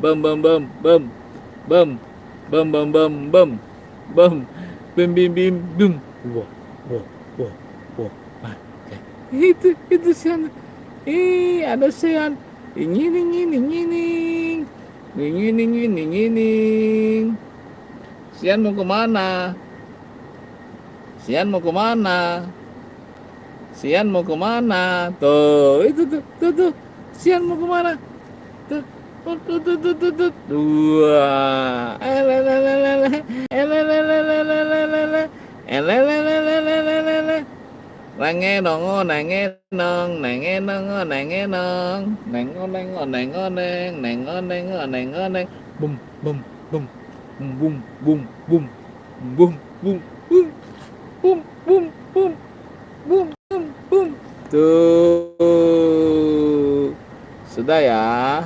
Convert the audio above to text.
bum bum bum bum bum bum bum bum bum bum bim bim bim bum. Wah, wah, wah, wah. Ah, itu sian. Ada sian. Ngining ngining ngining. Ngining ngining ngining. Sian mau kemana? Sian mau kemana? Sian mau kemana? Tuh, itu tuh. Sian mau kemana? Tuh, tuh. Dua. Elelelelele. Elelelelelele. Elelelelelele. Nangenong, nangenong, nangenong, nangenong. Nengoneng, nengoneng, nengoneng, nengoneng. Bum, bum, bum. Bum, bum, bum. Bum, bum, bum. Bum, bum, bum. Bum, bum, bum. Tuh. Sudah ya.